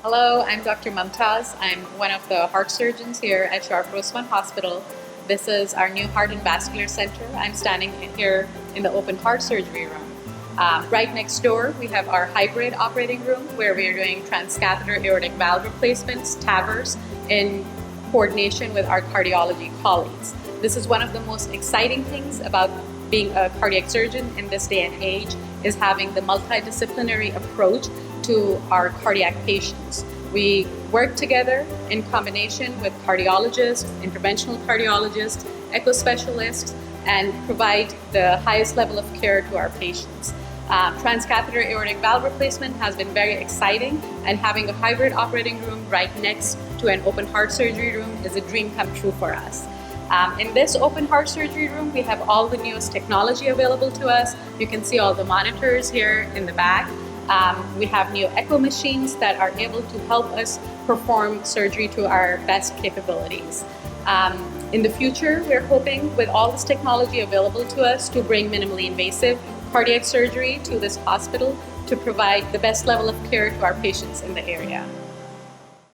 Hello, I'm Dr. Mumtaz. I'm one of the heart surgeons here at Sharp Grossmont Hospital. This is our new Heart and Vascular Center. I'm standing here in the open heart surgery room. Right next door, we have our hybrid operating room where we are doing transcatheter aortic valve replacements, TAVRs, in coordination with our cardiology colleagues. This is one of the most exciting things about being a cardiac surgeon in this day and age, is having the multidisciplinary approach to our cardiac patients. We work together in combination with cardiologists, interventional cardiologists, echo specialists, and provide the highest level of care to our patients. Transcatheter aortic valve replacement has been very exciting, and having a hybrid operating room right next to an open heart surgery room is a dream come true for us. In this open heart surgery room, we have all the newest technology available to us. You can see all the monitors here in the back. We have new echo machines that are able to help us perform surgery to our best capabilities. In the future, we're hoping with all this technology available to us to bring minimally invasive cardiac surgery to this hospital to provide the best level of care to our patients in the area.